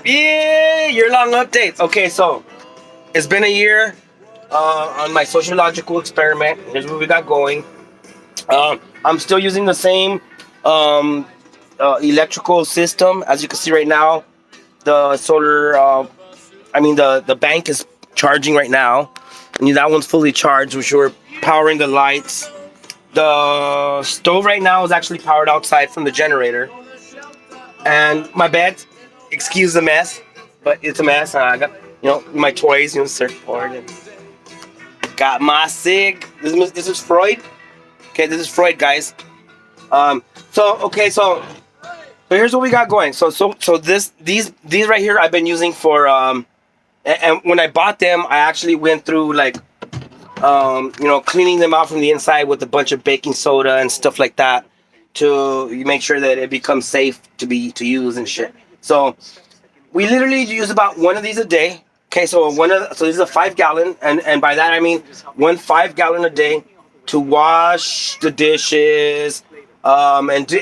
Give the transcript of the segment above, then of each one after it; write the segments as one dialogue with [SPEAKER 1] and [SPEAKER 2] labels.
[SPEAKER 1] Yeah, year-long updates. Okay, so it's been a year on my sociological experiment. Here's what we got going. I'm still using the same um, electrical system. As you can see right now, the solar, the bank is charging right now. And that one's fully charged, which we're powering the lights. The stove right now is actually powered outside from the generator. And my bed, excuse the mess, but it's a mess. I got, my toys, surfboard, and got my cig. This is Freud. Okay, this is Freud, guys. Um, so here's what we got going. These right here I've been using for and when I bought them, I actually went through like cleaning them out from the inside with a bunch of baking soda and stuff like that to make sure that it becomes safe to use and shit. So we literally use about one of these a day. Okay, so this is a 5 gallon, and by that I mean 5 gallon a day to wash the dishes, wash the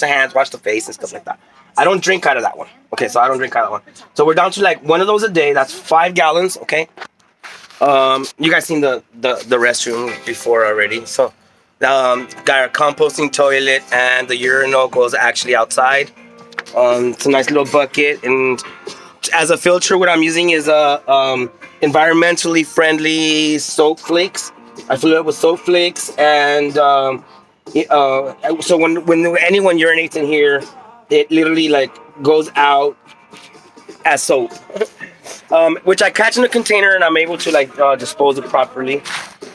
[SPEAKER 1] hands, wash the face and stuff like that. I don't drink out of that one. Okay, so I don't drink out of that one. So we're down to like one of those a day. That's 5 gallons. Okay. You guys seen the restroom before already. So got our composting toilet, and the urinal goes actually outside. It's a nice little bucket, and as a filter, what I'm using is environmentally friendly soap flakes. I fill it up with soap flakes, and so when anyone urinates in here, it literally like goes out as soap. Which I catch in a container, and I'm able to like dispose it properly.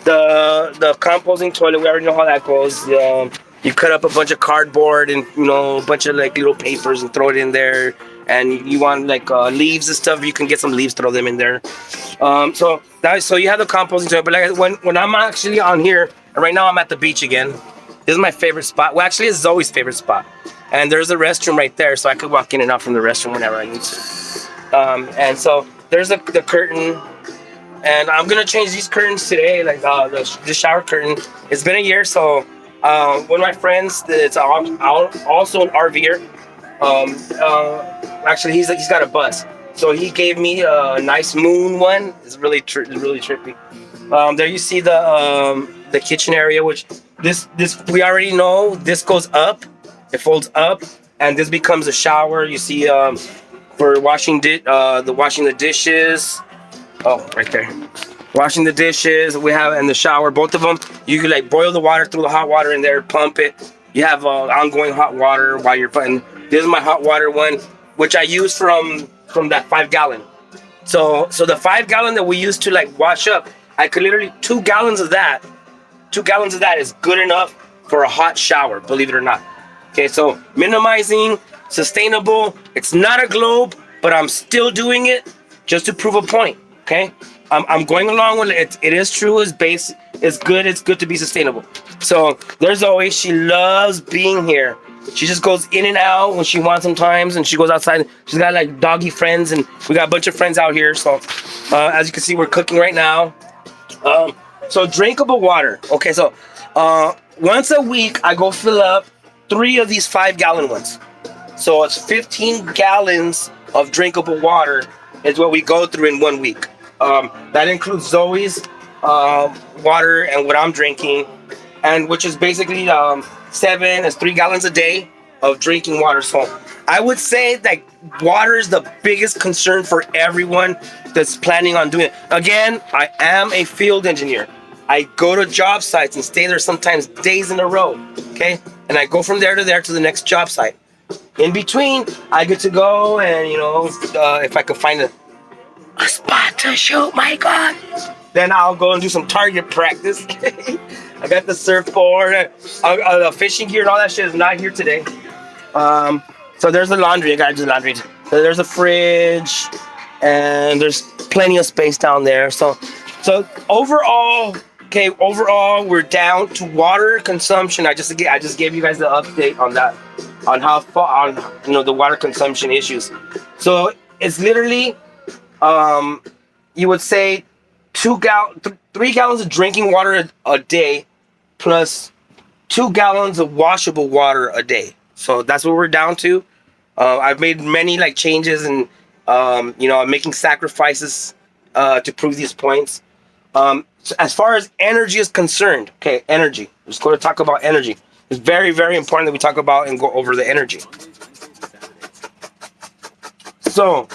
[SPEAKER 1] The composting toilet, we already know how that goes. You cut up a bunch of cardboard and a bunch of like little papers and throw it in there. And you want like leaves and stuff, you can get some leaves, throw them in there. So you have the composting toilet. But like when I'm actually on here, and right now I'm at the beach again. This is my favorite spot. Well, actually, it's Zoe's favorite spot. And there's a restroom right there, so I could walk in and out from the restroom whenever I need to. And so there's the curtain, and I'm gonna change these curtains today, like the shower curtain. It's been a year, so one of my friends that's also an RVer. Actually, he's got a bus, so he gave me a nice moon one. It's really trippy. There you see the kitchen area, which this we already know. This goes up, it folds up, and this becomes a shower. You see. For washing the dishes. Oh, right there. Washing the dishes. We have in the shower, both of them. You can like boil the water through the hot water in there, pump it. You have ongoing hot water while you're putting. This is my hot water one, which I use from that 5 gallon. So the 5 gallon that we used to like wash up, I could literally 2 gallons of that. 2 gallons of that is good enough for a hot shower, believe it or not. Okay, so minimizing. Sustainable. It's not a globe, but I'm still doing it just to prove a point. Okay, I'm going along with it. It is true. It's good. It's good to be sustainable. So there's Zoe. She loves being here. She just goes in and out when she wants sometimes, and she goes outside. She's got like doggy friends, and we got a bunch of friends out here. So as you can see, we're cooking right now. So drinkable water. Okay, so once a week I go fill up 3 of these 5 gallon ones. So it's 15 gallons of drinkable water is what we go through in 1 week. That includes Zoe's water and what I'm drinking, and which is basically 3 gallons a day of drinking water. So I would say that water is the biggest concern for everyone that's planning on doing it. Again, I am a field engineer. I go to job sites and stay there sometimes days in a row. Okay, and I go from there to the next job site. In between, I get to go and if I could find a spot to shoot my gun, then I'll go and do some target practice. I got the surfboard, the fishing gear, and all that shit is not here today. So there's the laundry. I gotta do laundry. So there's a fridge, and there's plenty of space down there. So overall. Okay, overall, we're down to water consumption. I just gave you guys the update on that, on how far the water consumption issues. So it's literally, you would say 3 gallons of drinking water a day, plus 2 gallons of washable water a day. So that's what we're down to. I've made many like changes and I'm making sacrifices to prove these points. So as far as energy is concerned, okay, energy. We're just going to talk about energy. It's very, very important that we talk about and go over the energy. So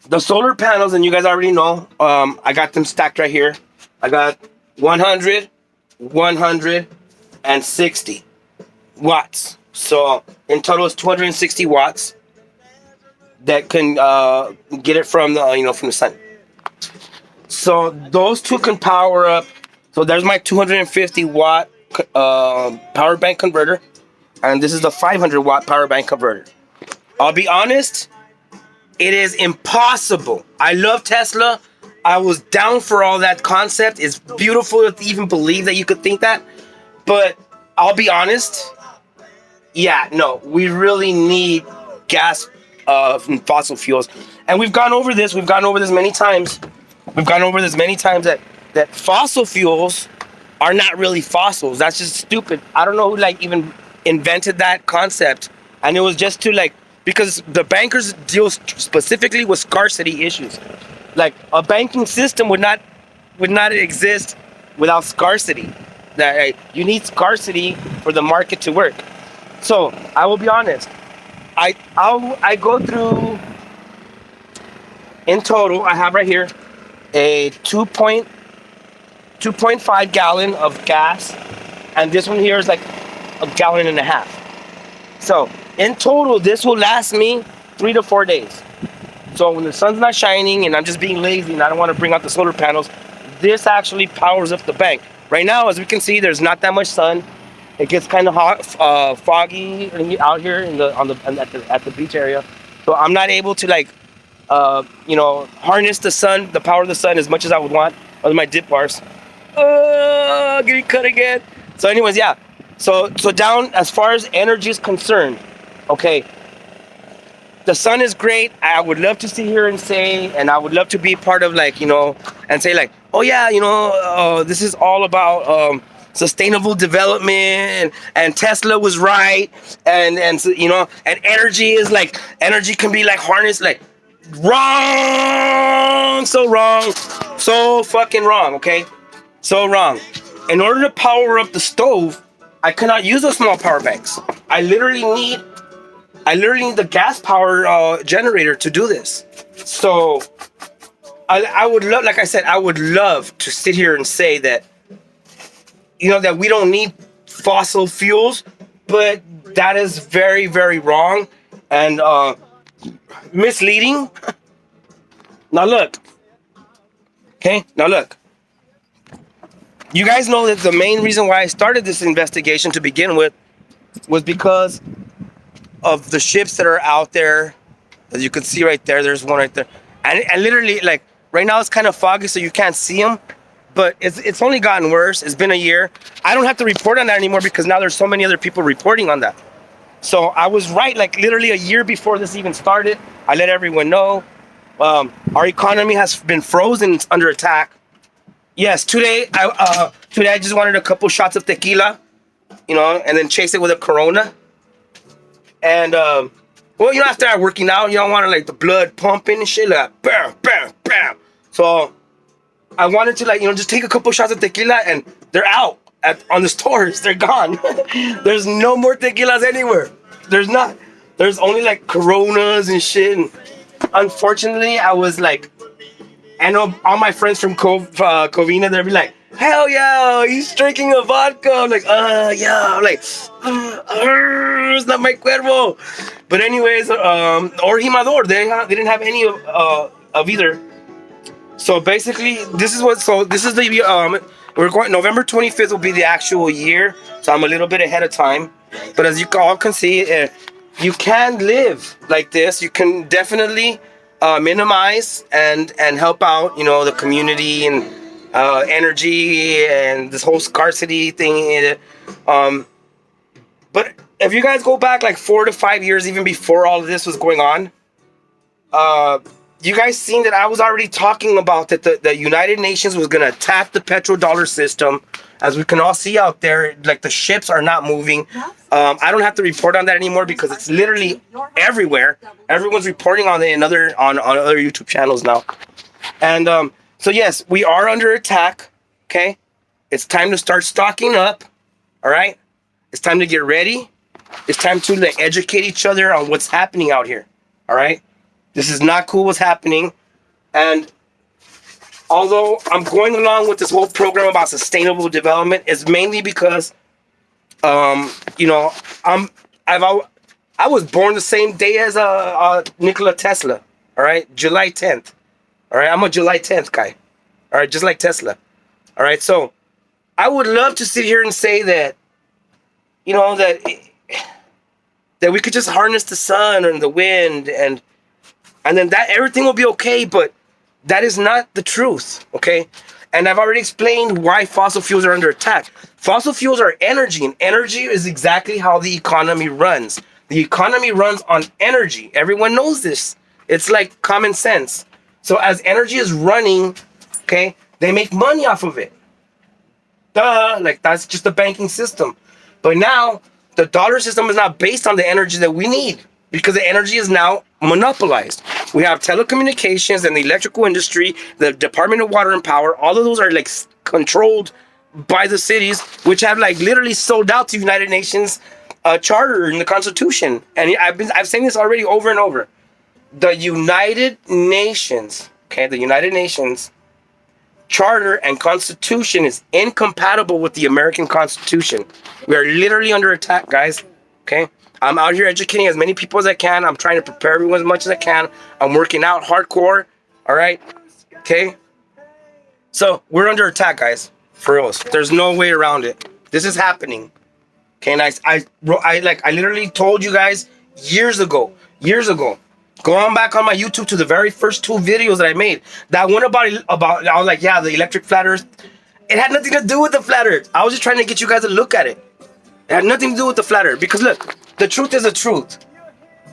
[SPEAKER 1] the solar panels, and you guys already know, I got them stacked right here. I got 100, 100, and 60 watts. So in total, it's 260 watts that can get it from the from the sun. So those two can power up. So there's my 250 watt power bank converter, and this is the 500 watt power bank converter. I'll be honest, it is impossible. I love Tesla. I was down for all that concept. It's beautiful to even believe that you could think that. But I'll be honest, yeah, no, we really need gas from fossil fuels. And we've gone over this. We've gone over this many times. That fossil fuels are not really fossils. That's just stupid. I don't know who even invented that concept. And it was just to because the bankers deal specifically with scarcity issues. Like a banking system would not exist without scarcity. That you need scarcity for the market to work. So I will be honest. I go through, in total, I have right here a 2.5 gallon of gas, and this one here is like a gallon and a half. So in total, this will last me 3 to 4 days. So when the sun's not shining and I'm just being lazy and I don't want to bring out the solar panels, this actually powers up the bank. Right now, as we can see, there's not that much sun. It gets kind of hot, foggy out here at the beach area. So I'm not able to harness the sun, the power of the sun as much as I would want with my dip bars. Getting cut again. So anyways, yeah. So down as far as energy is concerned, okay. The sun is great. I would love to sit here and say, and I would love to be part of and say oh yeah, this is all about sustainable development and Tesla was right and energy is energy can be harnessed wrong, so fucking wrong, okay? So wrong. In order to power up the stove, I cannot use those small power banks. I literally need the gas power generator to do this. So I would love, like I said, I would love to sit here and say that that we don't need fossil fuels, but that is very, very wrong and misleading. Now look. Okay, now look. You guys know that the main reason why I started this investigation to begin with was because of the ships that are out there. As you can see right there, there's one right there. And literally, right now it's kind of foggy, so you can't see them. But it's only gotten worse. It's been a year. I don't have to report on that anymore because now there's so many other people reporting on that. So I was right, literally a year before this even started. I let everyone know. Our economy has been frozen. It's under attack. Yes, today I just wanted a couple shots of tequila, and then chase it with a Corona. And after I'm working out, you don't want the blood pumping and shit, bam, bam, bam. So I wanted to just take a couple shots of tequila, and they're out on the stores. They're gone. There's no more tequilas anywhere. There's not. There's only Coronas and shit. And unfortunately, I was I know all my friends from Covina, they'll be like, hell yeah, he's drinking a vodka. I'm yeah. It's not my cuervo. But anyways, or Jimador, they didn't have any of either. So basically, this is the we're going November 25th will be the actual year. So I'm a little bit ahead of time. But as you all can see, you can live like this. You can definitely minimize and help out, the community and energy and this whole scarcity thing. But if you guys go back 4 to 5 years, even before all of this was going on, you guys seen that I was already talking about that the United Nations was going to attack the petrodollar system As we can all see out there, like the ships are not moving. I don't have to report on that anymore because it's literally everywhere. Everyone's reporting on it in on other YouTube channels now. And so yes, we are under attack. Okay, it's time to start stocking up. All right, it's time to get ready. It's time to like educate each other on what's happening out here. All right, this is not cool what's happening. And although I'm going along with this whole program about sustainable development, it's mainly because, you know, I was born the same day as Nikola Tesla. All right, July 10th. All right, I'm a July 10th guy. All right, just like Tesla. All right, so I would love to sit here and say that, you know, that we could just harness the sun and the wind and then that everything will be okay, but that is not the truth, okay? And I've already explained why fossil fuels are under attack. Fossil fuels are energy, and energy is exactly how the economy runs. The economy runs on energy. Everyone knows this. It's like common sense. So as energy is running, okay, they make money off of it. Duh, like that's just the banking system. But now, the dollar system is not based on the energy that we need because the energy is now monopolized. We have telecommunications and the electrical industry, the Department of Water and Power. All of those are like controlled by the cities, which have like literally sold out to United Nations charter in the Constitution. And I've seen this already over and over. The United Nations, okay, the United Nations charter and Constitution is incompatible with the American Constitution. We are literally under attack, guys. Okay, I'm out here educating as many people as I can. I'm trying to prepare everyone as much as I can. I'm working out hardcore. All right, okay. So we're under attack, guys. For real, there's no way around it. This is happening. Okay, and I literally told you guys years ago. Go on back on my YouTube to the very first 2 videos that I made. That one about I was like, yeah, the electric flat earth. It had nothing to do with the flat earth. I was just trying to get you guys to look at it. It had nothing to do with the flat earth. Because look, the truth is the truth.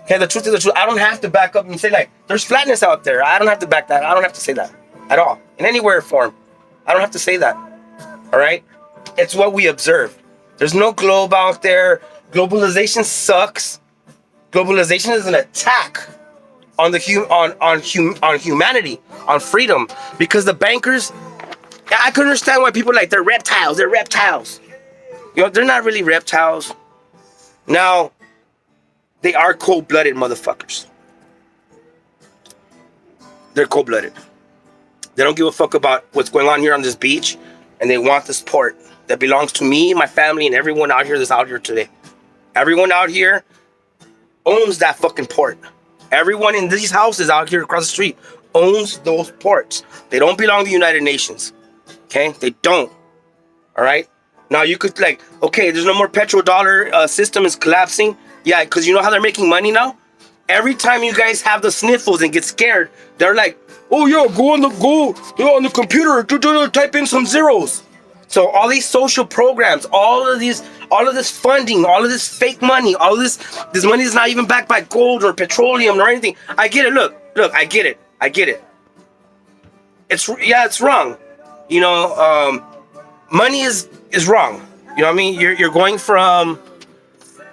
[SPEAKER 1] Okay, the truth is the truth. I don't have to back up and say like, there's flatness out there. I don't have to back that. I don't have to say that at all. In any way or form. I don't have to say that. All right? It's what we observe. There's no globe out there. Globalization sucks. Globalization is an attack on humanity, on freedom, because the bankers, I can understand why people are like they're reptiles. You know, they're not really reptiles. Now, they are cold-blooded motherfuckers. They're cold-blooded. They don't give a fuck about what's going on here on this beach, and they want this port that belongs to me, my family, and everyone out here that's out here today. Everyone out here owns that fucking port. Everyone in these houses out here across the street owns those ports. They don't belong to the United Nations. Okay? They don't. All right? Now, you could like, okay, there's no more petrodollar system is collapsing. Yeah, because you know how they're making money now? Every time you guys have the sniffles and get scared, they're like, oh, yeah, go on the computer, type in some zeros. So all these social programs, all of this funding, all of this fake money, all of this money is not even backed by gold or petroleum or anything. I get it. Look, I get it. It's wrong. You know, money is wrong. You know what I mean? You're going from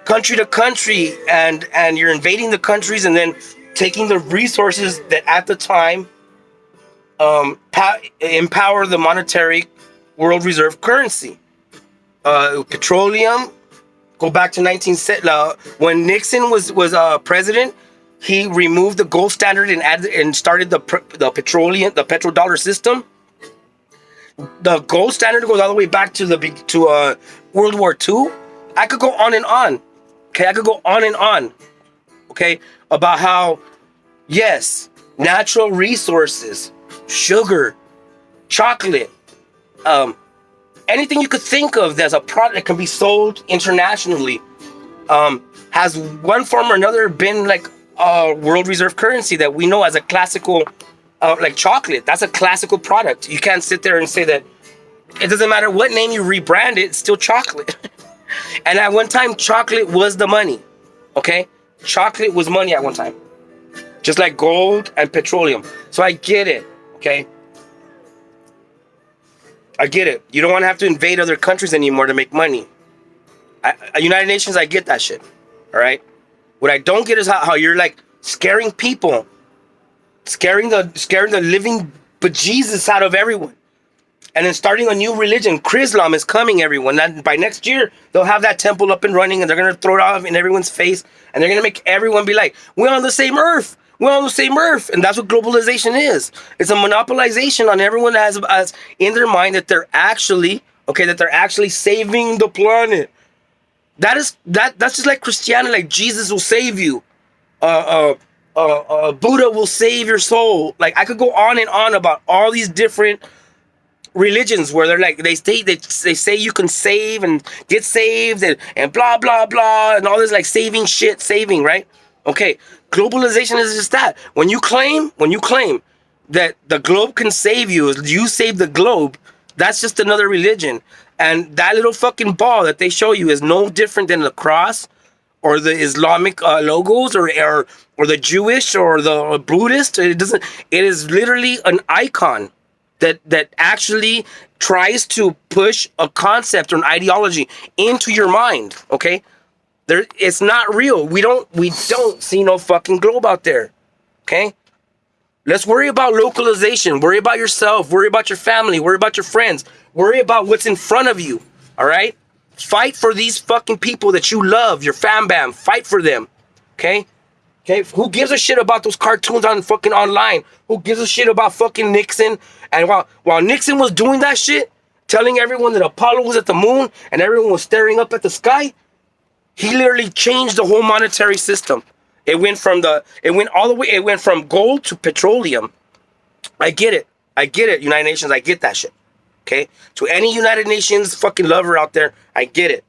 [SPEAKER 1] country to country and you're invading the countries and then taking the resources that at the time empower the monetary world reserve currency. Petroleum, go back to when Nixon was president, he removed the gold standard and started the petrodollar system. The gold standard goes all the way back to World War II. I could go on and on. Okay, I could go on and on. Okay, about how yes, natural resources, sugar, chocolate, anything you could think of that's a product that can be sold internationally, has one form or another been like a world reserve currency that we know as a classical, like chocolate. That's a classical product. You can't sit there and say that it doesn't matter what name you rebrand it, it's still chocolate. And at one time, chocolate was the money. Okay? Chocolate was money at one time. Just like gold and petroleum. So I get it. Okay? I get it. You don't want to have to invade other countries anymore to make money. United Nations, I get that shit. All right. What I don't get is how you're like scaring people, scaring the living bejesus out of everyone, and then starting a new religion. Chrislam is coming, everyone. That by next year they'll have that temple up and running, and they're gonna throw it out in everyone's face, and they're gonna make everyone be like, "We're on the same earth. We're on the same earth," and that's what globalization is. It's a monopolization on everyone that has in their mind that they're actually saving the planet. That's just like Christianity. Like Jesus will save you. Buddha will save your soul. Like I could go on and on about all these different religions where they're like they say you can save and get saved and blah blah blah and all this like saving, right? Okay, globalization is just that. When you claim that the globe can save you, you save the globe. That's just another religion. And that little fucking ball that they show you is no different than the cross or the Islamic logos or the Jewish or the Buddhist. It is literally an icon that actually tries to push a concept or an ideology into your mind. Okay, it's not real. We don't see no fucking globe out there. Okay. Let's worry about localization. Worry about yourself. Worry about your family. Worry about your friends. Worry about what's in front of you. All right? Fight for these fucking people that you love, your fam bam. Fight for them. Okay? Okay? Who gives a shit about those cartoons on fucking online? Who gives a shit about fucking Nixon? And while Nixon was doing that shit, telling everyone that Apollo was at the moon and everyone was staring up at the sky, he literally changed the whole monetary system. It went from gold to petroleum. I get it, United Nations, I get that shit. Okay? To any United Nations fucking lover out there, I get it.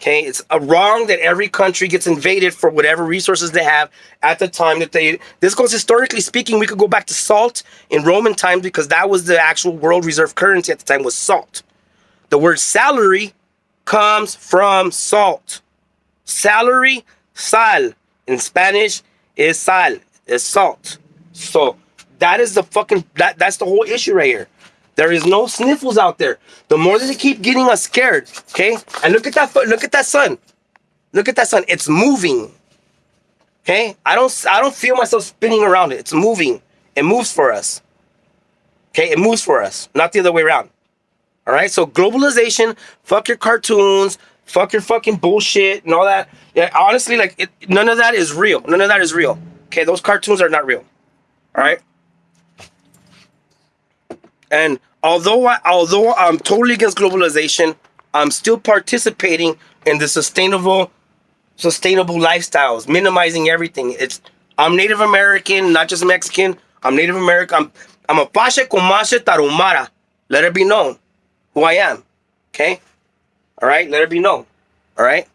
[SPEAKER 1] Okay? It's wrong that every country gets invaded for whatever resources they have at the time that this goes historically speaking, we could go back to salt in Roman times because that was the actual world reserve currency at the time was salt. The word salary comes from salt. Salary, sal. In Spanish, is sal, is salt. So that is that's the whole issue right here. There is no sniffles out there. The more that they keep getting us scared, okay? And look at that sun. Look at that sun. It's moving. Okay? I don't feel myself spinning around it. It's moving. It moves for us. Okay? It moves for us, not the other way around. All right? So globalization, fuck your cartoons, fuck your fucking bullshit and all that. Yeah, honestly, like none of that is real. None of that is real. Okay, those cartoons are not real. All right. And although I'm totally against globalization, I'm still participating in the sustainable lifestyles, minimizing everything. I'm Native American, not just Mexican. I'm Native American. I'm a Pashe Comanche Tarahumara. Let it be known who I am. Okay. All right, let it be known. All right,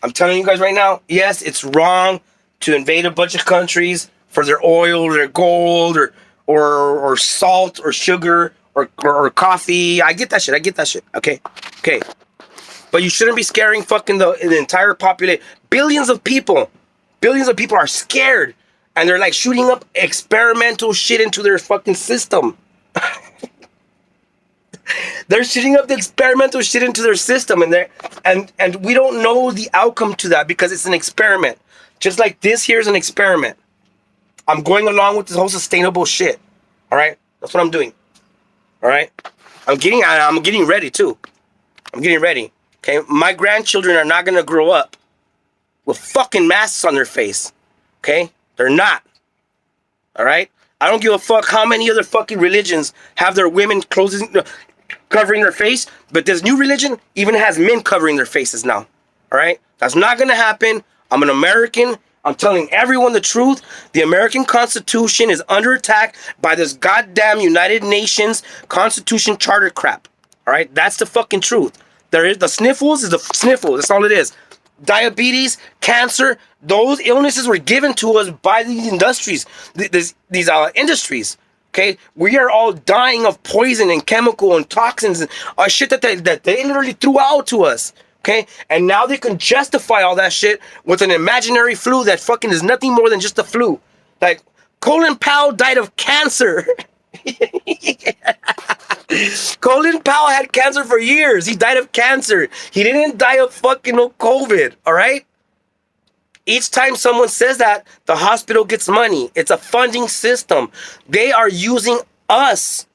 [SPEAKER 1] I'm telling you guys right now. Yes, it's wrong to invade a bunch of countries for their oil, or their gold, or salt, or sugar, or coffee. I get that shit. Okay. But you shouldn't be scaring fucking the entire population. Billions of people are scared, and they're like shooting up experimental shit into their fucking system. They're shooting up the experimental shit into their system, and we don't know the outcome to that because it's an experiment. Just like this here is an experiment. I'm going along with this whole sustainable shit. All right, that's what I'm doing. All right, I'm getting ready too. I'm getting ready. Okay, my grandchildren are not gonna grow up with fucking masks on their face. Okay, they're not. All right. I don't give a fuck how many other fucking religions have their women covering their face, but this new religion even has men covering their faces now. All right? That's not going to happen. I'm an American. I'm telling everyone the truth. The American Constitution is under attack by this goddamn United Nations Constitution Charter crap. All right? That's the fucking truth. There is the sniffles is the sniffles. That's all it is. Diabetes, cancer, those illnesses were given to us by these industries, these industries. Okay, we are all dying of poison and chemical and toxins and shit that they literally threw out to us. Okay, and now they can justify all that shit with an imaginary flu that fucking is nothing more than just a flu. Like Colin Powell died of cancer. Colin Powell had cancer for years. He died of cancer. He didn't die of fucking COVID, all right? Each time someone says that, the hospital gets money. It's a funding system. They are using us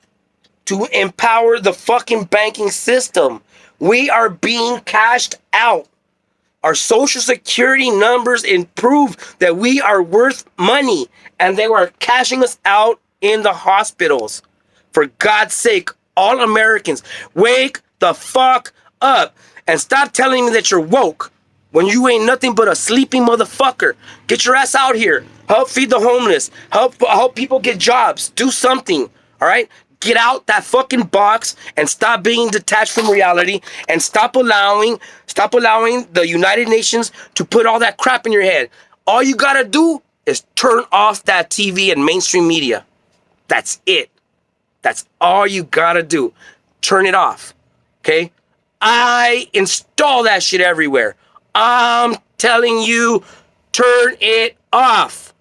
[SPEAKER 1] to empower the fucking banking system. We are being cashed out. Our social security numbers prove that we are worth money, and they are cashing us out in the hospitals. For God's sake, all Americans, wake the fuck up and stop telling me that you're woke when you ain't nothing but a sleeping motherfucker. Get your ass out here. Help feed the homeless. Help people get jobs. Do something. All right? Get out that fucking box and stop being detached from reality, and stop allowing the United Nations to put all that crap in your head. All you gotta do is turn off that TV and mainstream media. That's it. That's all you gotta do. Turn it off. Okay? I install that shit everywhere. I'm telling you, turn it off.